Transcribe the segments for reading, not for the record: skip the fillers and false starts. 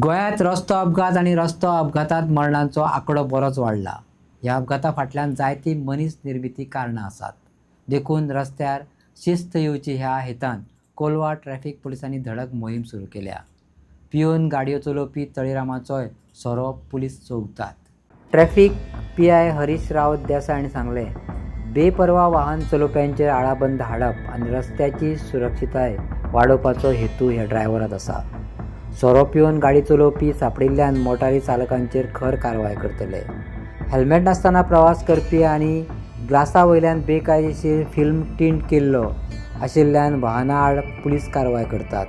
गोंयांत रस्तो अपघात आणि रस्तो अपघातात मरणांचो आंकडो बरोच वाडला. ह्या अपघाता फाटल्यान जायती मनीस निर्मिती कारणां आसात. देखून रस्त्यार शिस्त येवची ह्या हेतान कोलवा ट्रॅफिक पुलिसांनी धडक मोहीम सुरू केल्या. पिवन गाडयो चलोवपी तळीरामाचोय सोरो पुलीस चोवतात. ट्रॅफिक पी.आय. हरीश राव देसाय हांणी सांगलें, बेपरवा वाहन चलोवप्यांचेर आळाबंद हाडप आनी रस्त्याची सुरक्षीताय वाडोवपाचो हेतू ह्या ड्रायव्हरांत आसा. सोरो पिवन गाडी चलोवपी सांपडिल्ल्यान मोटारी चालकांचेर खर कारवाय करतले. हेल्मेट नासतना प्रवास करपी आनी ग्लासा वयल्यान बेकायदेशीर फिल्म टिंट केल्लो आशिल्ल्यान वाहनां आड पुलीस कारवाय करतात.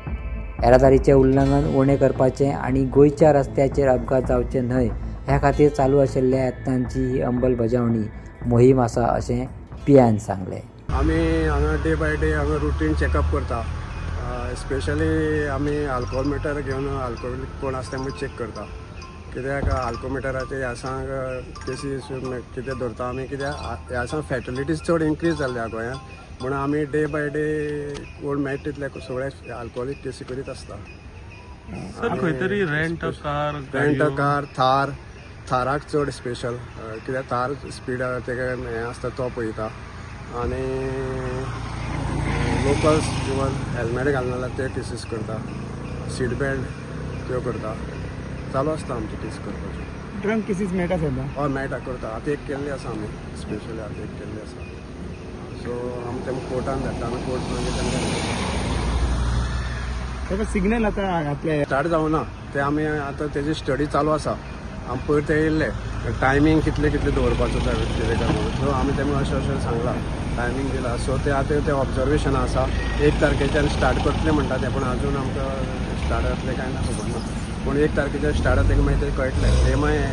येरादारीचें उल्लंघन उणें करपाचें आनी गोंयच्या रस्त्याचेर अपघात जावचे न्हय ह्या खातीर चालू आशिल्ल्या यत्नांची ही अंमलबजावणी मोहीम आसा अशें पी.आयन सांगलें. आमी हांगा डे बाय डे हांगा रुटीन चॅकअप करता. स्पेशली आमी अल्कोहोल घेवन अल्कोहोलिक कोण आसा तेंकां चॅक करता. कित्याक अल्कोहोमिटराचे ह्या सांग केसीस कितें धरता आमी, कित्याक ह्या सांग फॅटलिटीज चड इन्क्रीज जाल्ल्या गोंयांत. म्हणून आमी डे बाय डे कोण मेळटा तितले सगळे अल्कोहोलिक केसी करीत आसता. खंय तरी रेंट अ कार थाराक चड स्पेशल, कित्याक थार स्पीड तेका हें आसता तो पळयता. आनी लोकल्स इवन हेल्मेट घालना ते केसीस करता. सीट बेल्ट त्यो करता. चालू आसता आमचे केस करपाचे. ड्रंक केसीस मेळटा सद्दां? हय मेळटा, करता. आतां एक केल्ली आसा आमी, स्पेशली आतां एक केल्ली आसा. सो आमी तेंकां कोर्टान धाडटा आनी कोर्ट मागीर ताका सिग्नल आतां घातले स्टार्ट जावना ते आमी आतां तेजी स्टडी चालू आसा. आमी पयर ते येयल्ले टायमींग कितले दवरपाचो कितें काय म्हणून. सो आमी तेंकां अशें सांगलां, टायमींग दिला. सो ते आतां ते ऑब्जर्वेशन आसा. 1 तारखेच्यान स्टार्ट करतले म्हणटा ते, पूण आजून आमकां स्टार्ट जातले काय ना खबर ना. पूण 1 तारखेच्यान स्टार्ट जाता तेका मागीर ते कळटलें. हे मागीर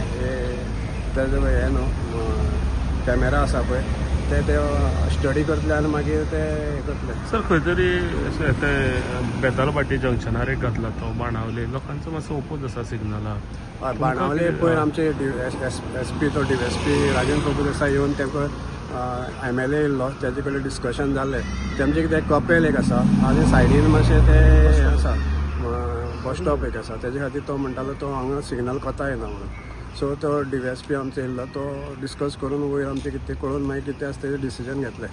तेजो हें न्हू कॅमेरा आसा पळय ते स्टडी करतले आनी मागीर ते हें करतले. सर खंय तरी ते बेतालबाटी जंक्शनार एक घातला तो बाणावले. लोकांचो मातसो ओपोज आसा सिग्नलाक. हय, बाणावले पयर आमचे एसपी तो डीएसपी राजेंद्र प्रभुदेसाय येवन तेंका MLA येयल्लो, तेजे कडेन डिस्कशन जाल्लें. तेमचें कितें कपेल एक आसा आनी सायडीन मातशें तें आसा बस स्टॉप एक आसा. तेजे खातीर तो म्हणटालो तो हांगा सिग्नल कोता येना म्हणून. सो तो DSP आमचो येयल्लो, तो डिस्कस करून वयर आमचें कितें कळून मागीर कितें आसा तेजें डिसिजन घेतलें.